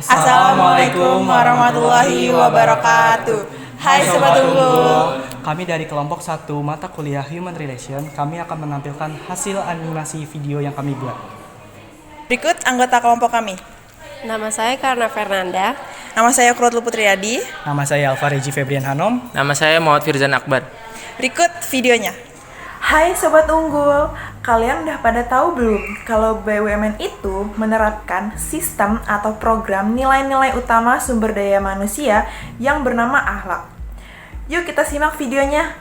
Assalamualaikum warahmatullahi wabarakatuh. Hai Sobat Unggul. Kami dari kelompok 1 mata kuliah Human Relation, kami akan menampilkan hasil animasi video yang kami buat. Berikut anggota kelompok kami. Nama saya Karna Fernanda. Nama saya Krotlu Putriadi. Nama saya Alfareji Febrian Hanom. Nama saya Muhammad Firzan Akbar. Berikut videonya. Hai Sobat Unggul, kalian udah pada tahu belum kalau BUMN itu menerapkan sistem atau program nilai-nilai utama sumber daya manusia yang bernama akhlak? Yuk kita simak videonya.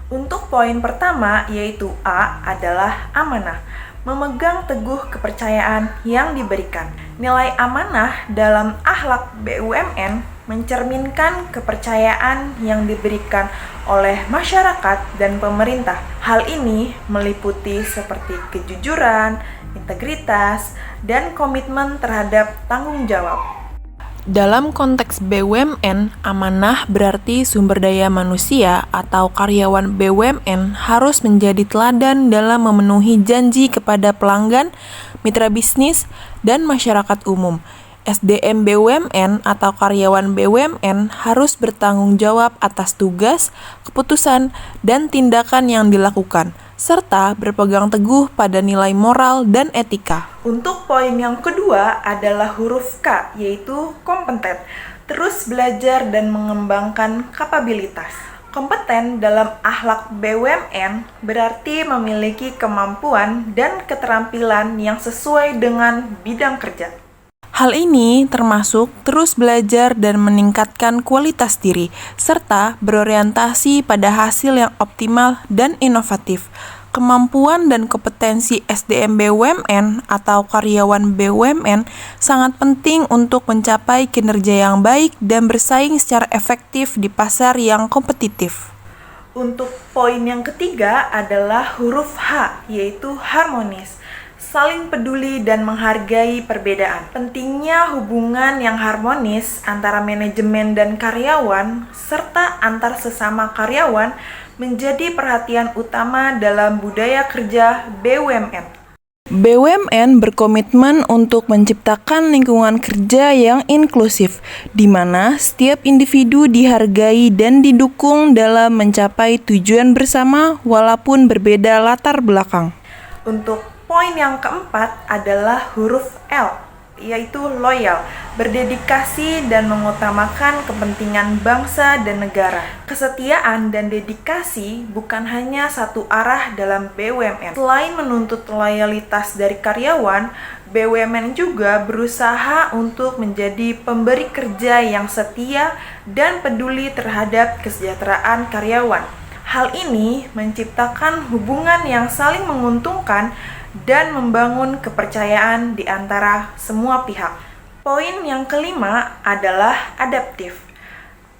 Untuk poin pertama yaitu A adalah amanah, memegang teguh kepercayaan yang diberikan. Nilai amanah dalam akhlak BUMN mencerminkan kepercayaan yang diberikan oleh masyarakat dan pemerintah. Hal ini meliputi seperti kejujuran, integritas, dan komitmen terhadap tanggung jawab. Dalam konteks BUMN, amanah berarti sumber daya manusia atau karyawan BUMN harus menjadi teladan dalam memenuhi janji kepada pelanggan, mitra bisnis, dan masyarakat umum. SDM BUMN atau karyawan BUMN harus bertanggung jawab atas tugas, keputusan, dan tindakan yang dilakukan, serta berpegang teguh pada nilai moral dan etika. Untuk poin yang kedua adalah huruf K, yaitu kompeten. Terus belajar dan mengembangkan kapabilitas. Kompeten dalam akhlak BUMN berarti memiliki kemampuan dan keterampilan yang sesuai dengan bidang kerja. Hal ini termasuk terus belajar dan meningkatkan kualitas diri, serta berorientasi pada hasil yang optimal dan inovatif. Kemampuan dan kompetensi SDM BUMN atau karyawan BUMN sangat penting untuk mencapai kinerja yang baik dan bersaing secara efektif di pasar yang kompetitif. Untuk poin yang ketiga adalah huruf H, yaitu harmonis. Saling peduli dan menghargai perbedaan. Pentingnya hubungan yang harmonis antara manajemen dan karyawan, serta antar sesama karyawan, menjadi perhatian utama dalam budaya kerja BUMN. BUMN berkomitmen untuk menciptakan lingkungan kerja yang inklusif, di mana setiap individu dihargai dan didukung dalam mencapai tujuan bersama walaupun berbeda latar belakang. Untuk poin yang keempat adalah huruf L, yaitu loyal, berdedikasi dan mengutamakan kepentingan bangsa dan negara. Kesetiaan dan dedikasi bukan hanya satu arah dalam BUMN. Selain menuntut loyalitas dari karyawan, BUMN juga berusaha untuk menjadi pemberi kerja yang setia dan peduli terhadap kesejahteraan karyawan. Hal ini menciptakan hubungan yang saling menguntungkan dan membangun kepercayaan di antara semua pihak. Poin yang kelima adalah adaptif.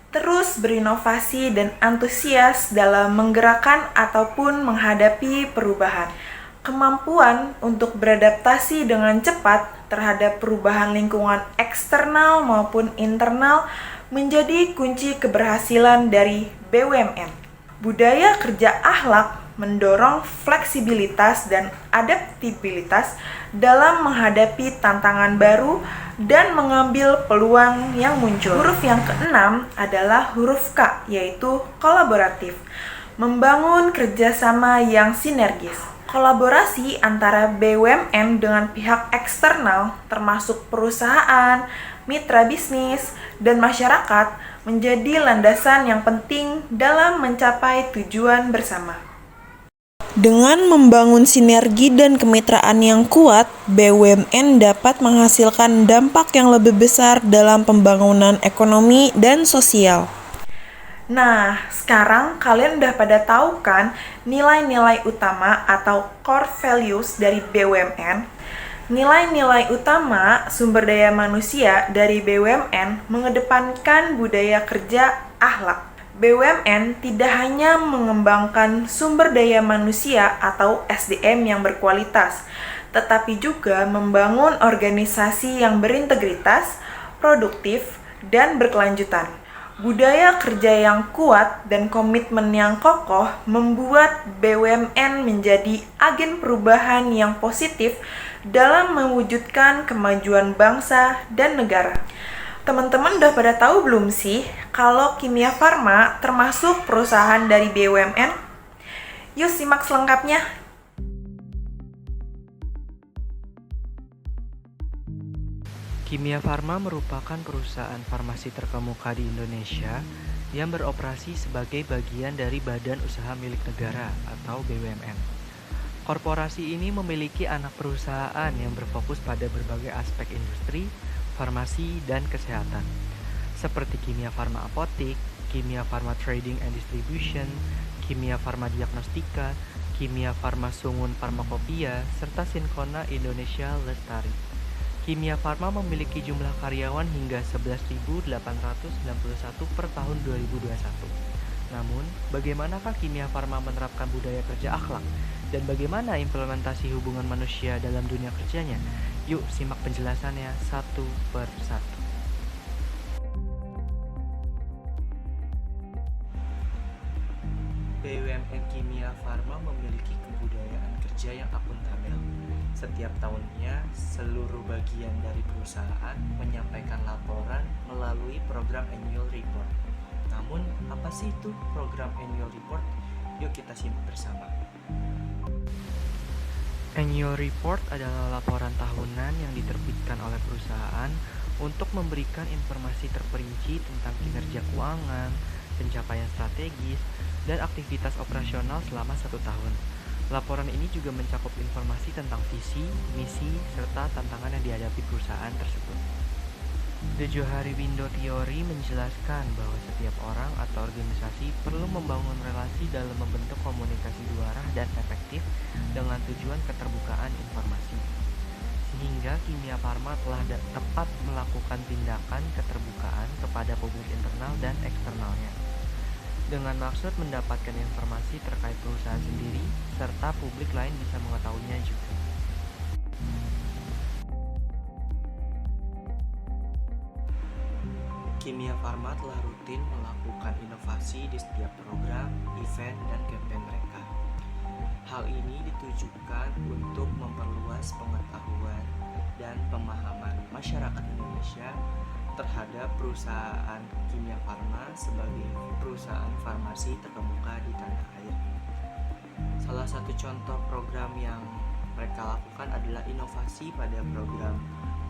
Terus berinovasi dan antusias dalam menggerakkan ataupun menghadapi perubahan. Kemampuan untuk beradaptasi dengan cepat terhadap perubahan lingkungan eksternal maupun internal menjadi kunci keberhasilan dari BUMN. Budaya kerja akhlak mendorong fleksibilitas dan adaptabilitas dalam menghadapi tantangan baru dan mengambil peluang yang muncul. Huruf yang keenam adalah huruf K, yaitu kolaboratif. Membangun kerjasama yang sinergis. Kolaborasi antara BUMN dengan pihak eksternal, termasuk perusahaan, mitra bisnis, dan masyarakat, menjadi landasan yang penting dalam mencapai tujuan bersama. Dengan membangun sinergi dan kemitraan yang kuat, BUMN dapat menghasilkan dampak yang lebih besar dalam pembangunan ekonomi dan sosial. Nah, sekarang kalian udah pada tahu kan nilai-nilai utama atau core values dari BUMN? Nilai-nilai utama sumber daya manusia dari BUMN mengedepankan budaya kerja akhlak. BUMN tidak hanya mengembangkan sumber daya manusia atau SDM yang berkualitas, tetapi juga membangun organisasi yang berintegritas, produktif, dan berkelanjutan. Budaya kerja yang kuat dan komitmen yang kokoh membuat BUMN menjadi agen perubahan yang positif dalam mewujudkan kemajuan bangsa dan negara. Teman-teman udah pada tahu belum sih kalau Kimia Farma termasuk perusahaan dari BUMN? Yuk simak selengkapnya. Kimia Farma merupakan perusahaan farmasi terkemuka di Indonesia yang beroperasi sebagai bagian dari Badan Usaha Milik Negara atau BUMN. Korporasi ini memiliki anak perusahaan yang berfokus pada berbagai aspek industri, farmasi, dan kesehatan, seperti Kimia Farma Apotik, Kimia Farma Trading and Distribution, Kimia Farma Diagnostika, Kimia Farma Sungun Farmakopia, serta Sinkona Indonesia Lestari. Kimia Farma memiliki jumlah karyawan hingga 11.891 per tahun 2021. Namun, bagaimanakah Kimia Farma menerapkan budaya kerja akhlak? Dan bagaimana implementasi hubungan manusia dalam dunia kerjanya? Yuk simak penjelasannya satu per satu. BUMN Kimia Farma memiliki kebudayaan kerja yang akuntabel. Setiap tahunnya, seluruh bagian dari perusahaan menyampaikan laporan melalui program Annual Report. Namun, apa sih itu program Annual Report? Yuk kita simak bersama. Annual Report adalah laporan tahunan yang diterbitkan oleh perusahaan untuk memberikan informasi terperinci tentang kinerja keuangan, pencapaian strategis, dan aktivitas operasional selama 1 tahun. Laporan ini juga mencakup informasi tentang visi, misi, serta tantangan yang dihadapi perusahaan tersebut. The Johari Window Theory menjelaskan bahwa setiap orang atau organisasi perlu membangun relasi dalam membentuk komunikasi dua arah dan efektif dengan tujuan keterbukaan informasi. Sehingga Kimia Farma telah tepat melakukan tindakan keterbukaan kepada publik internal dan eksternalnya, dengan maksud mendapatkan informasi terkait perusahaan sendiri, serta publik lain bisa mengetahuinya juga. Kimia Farma telah rutin melakukan inovasi di setiap program, event, dan campaign mereka. Hal ini ditujukan untuk memperluas pengetahuan dan pemahaman masyarakat Indonesia terhadap perusahaan Kimia Farma sebagai perusahaan farmasi terkemuka di tanah air. Salah satu contoh program yang mereka lakukan adalah inovasi pada program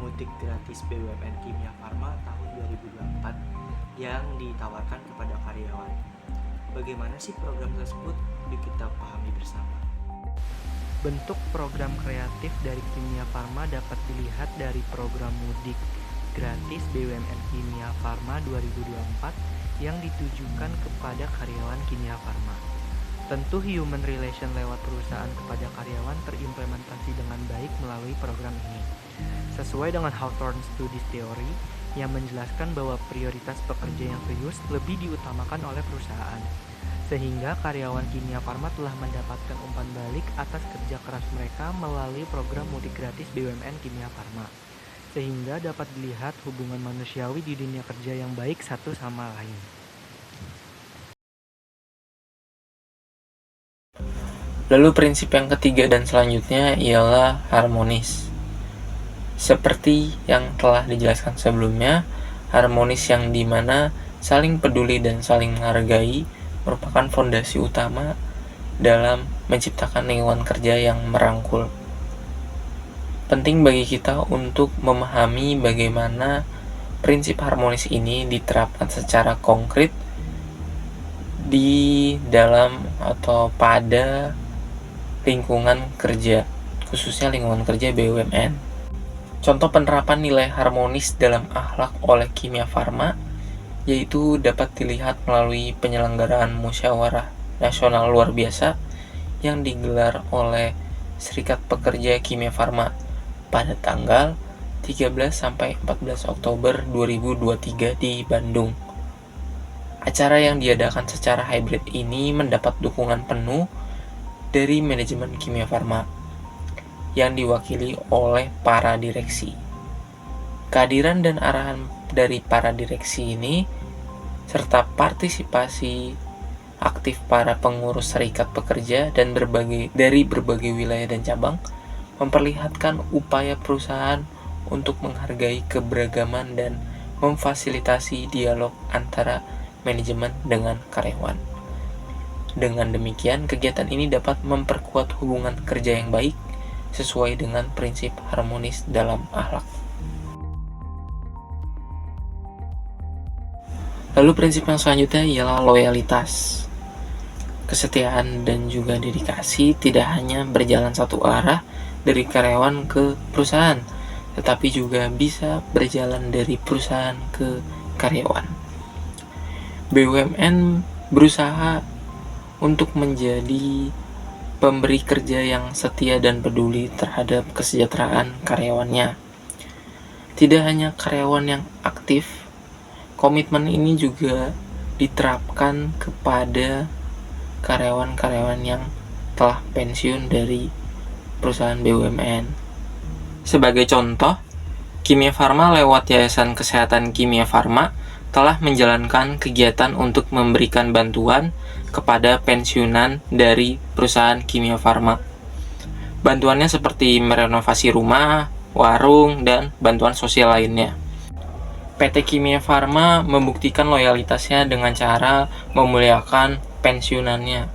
mudik gratis BUMN Kimia Farma tahun 2024 yang ditawarkan kepada karyawan. Bagaimana sih program tersebut? Yuk kita pahami bersama. Bentuk program kreatif dari Kimia Farma dapat dilihat dari program mudik gratis BUMN Kimia Farma 2024 yang ditujukan kepada karyawan Kimia Farma. Tentu human relation lewat perusahaan kepada karyawan terimplementasi dengan baik melalui program ini. Sesuai dengan Hawthorne Studies Theory yang menjelaskan bahwa prioritas pekerja yang serius lebih diutamakan oleh perusahaan. Sehingga karyawan Kimia Farma telah mendapatkan umpan balik atas kerja keras mereka melalui program mudik gratis BUMN Kimia Farma. Sehingga dapat dilihat hubungan manusiawi di dunia kerja yang baik satu sama lain. Lalu prinsip yang ketiga dan selanjutnya ialah harmonis. Seperti yang telah dijelaskan sebelumnya, harmonis yang dimana saling peduli dan saling menghargai merupakan fondasi utama dalam menciptakan lingkungan kerja yang merangkul. Penting bagi kita untuk memahami bagaimana prinsip harmonis ini diterapkan secara konkret di dalam atau pada lingkungan kerja, khususnya lingkungan kerja BUMN. Contoh penerapan nilai harmonis dalam akhlak oleh Kimia Farma yaitu dapat dilihat melalui penyelenggaraan musyawarah nasional luar biasa yang digelar oleh Serikat Pekerja Kimia Farma pada tanggal 13 sampai 14 Oktober 2023 di Bandung. Acara yang diadakan secara hybrid ini mendapat dukungan penuh dari manajemen Kimia Farma yang diwakili oleh para direksi. Kehadiran dan arahan dari para direksi ini serta partisipasi aktif para pengurus serikat pekerja dan dari berbagai wilayah dan cabang memperlihatkan upaya perusahaan untuk menghargai keberagaman dan memfasilitasi dialog antara manajemen dengan karyawan. Dengan demikian, kegiatan ini dapat memperkuat hubungan kerja yang baik sesuai dengan prinsip harmonis dalam akhlak. Lalu prinsip yang selanjutnya ialah loyalitas. Kesetiaan dan juga dedikasi tidak hanya berjalan satu arah dari karyawan ke perusahaan, tetapi juga bisa berjalan dari perusahaan ke karyawan. BUMN berusaha untuk menjadi pemberi kerja yang setia dan peduli terhadap kesejahteraan karyawannya. Tidak hanya karyawan yang aktif, komitmen ini juga diterapkan kepada karyawan-karyawan yang telah pensiun dari perusahaan BUMN. Sebagai contoh, Kimia Farma lewat Yayasan Kesehatan Kimia Farma telah menjalankan kegiatan untuk memberikan bantuan kepada pensiunan dari perusahaan Kimia Farma. Bantuannya seperti merenovasi rumah, warung, dan bantuan sosial lainnya. PT Kimia Farma membuktikan loyalitasnya dengan cara memuliakan pensiunannya,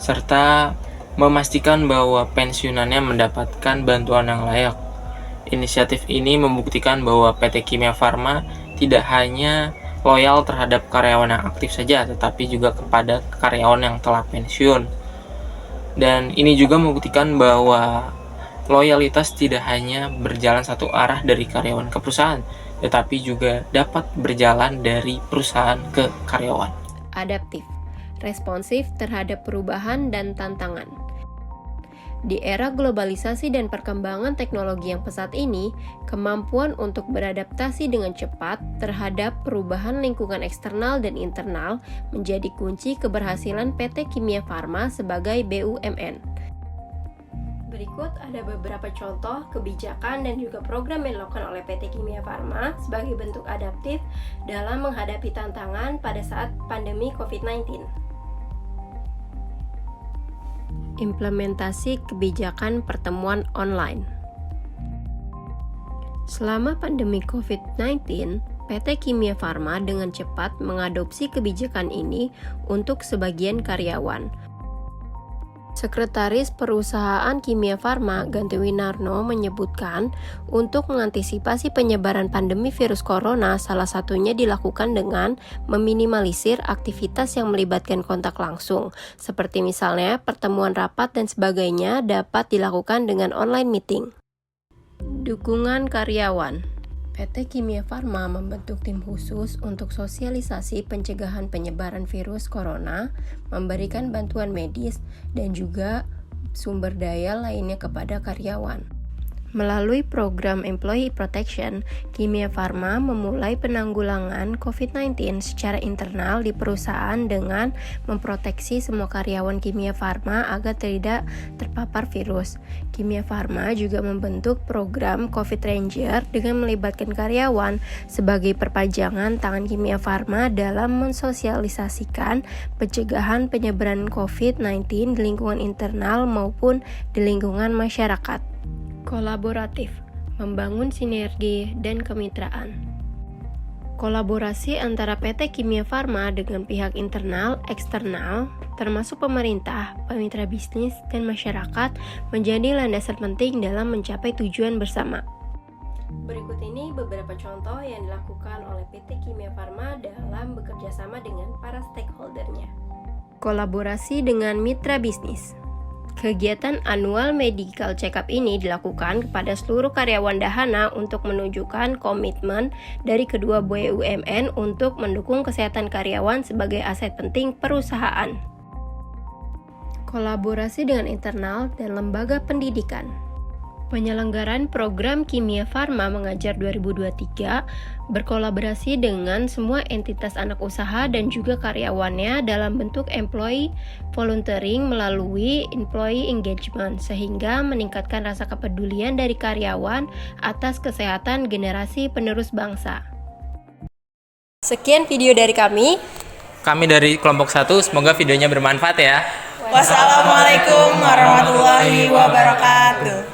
serta memastikan bahwa pensiunannya mendapatkan bantuan yang layak. Inisiatif ini membuktikan bahwa PT Kimia Farma tidak hanya loyal terhadap karyawan yang aktif saja, tetapi juga kepada karyawan yang telah pensiun. Dan ini juga membuktikan bahwa loyalitas tidak hanya berjalan satu arah dari karyawan ke perusahaan, tetapi juga dapat berjalan dari perusahaan ke karyawan. Adaptif, responsif terhadap perubahan dan tantangan. Di era globalisasi dan perkembangan teknologi yang pesat ini, kemampuan untuk beradaptasi dengan cepat terhadap perubahan lingkungan eksternal dan internal menjadi kunci keberhasilan PT Kimia Farma sebagai BUMN. Berikut ada beberapa contoh kebijakan dan juga program yang dilakukan oleh PT Kimia Farma sebagai bentuk adaptif dalam menghadapi tantangan pada saat pandemi COVID-19. Implementasi kebijakan pertemuan online. Selama pandemi COVID-19, PT Kimia Farma dengan cepat mengadopsi kebijakan ini untuk sebagian karyawan. Sekretaris Perusahaan Kimia Farma, Gantiwinarno, menyebutkan untuk mengantisipasi penyebaran pandemi virus corona, salah satunya dilakukan dengan meminimalisir aktivitas yang melibatkan kontak langsung, seperti misalnya pertemuan rapat dan sebagainya dapat dilakukan dengan online meeting. Dukungan karyawan. PT Kimia Farma membentuk tim khusus untuk sosialisasi pencegahan penyebaran virus corona, memberikan bantuan medis, dan juga sumber daya lainnya kepada karyawan. Melalui program Employee Protection, Kimia Farma memulai penanggulangan COVID-19 secara internal di perusahaan dengan memproteksi semua karyawan Kimia Farma agar tidak terpapar virus. Kimia Farma juga membentuk program COVID Ranger dengan melibatkan karyawan sebagai perpanjangan tangan Kimia Farma dalam mensosialisasikan pencegahan penyebaran COVID-19 di lingkungan internal maupun di lingkungan masyarakat. Kolaboratif, membangun sinergi dan kemitraan. Kolaborasi antara PT Kimia Farma dengan pihak internal, eksternal, termasuk pemerintah, mitra bisnis, dan masyarakat menjadi landasan penting dalam mencapai tujuan bersama. Berikut ini beberapa contoh yang dilakukan oleh PT Kimia Farma dalam bekerja sama dengan para stakeholder-nya. Kolaborasi dengan mitra bisnis. Kegiatan annual medical check-up ini dilakukan kepada seluruh karyawan Dahana untuk menunjukkan komitmen dari kedua BUMN untuk mendukung kesehatan karyawan sebagai aset penting perusahaan. Kolaborasi dengan internal dan lembaga pendidikan. Penyelenggaraan program Kimia Farma Mengajar 2023 berkolaborasi dengan semua entitas anak usaha dan juga karyawannya dalam bentuk employee volunteering melalui employee engagement sehingga meningkatkan rasa kepedulian dari karyawan atas kesehatan generasi penerus bangsa. Sekian video dari kami. Kami dari kelompok 1, semoga videonya bermanfaat ya. Wassalamualaikum warahmatullahi wabarakatuh.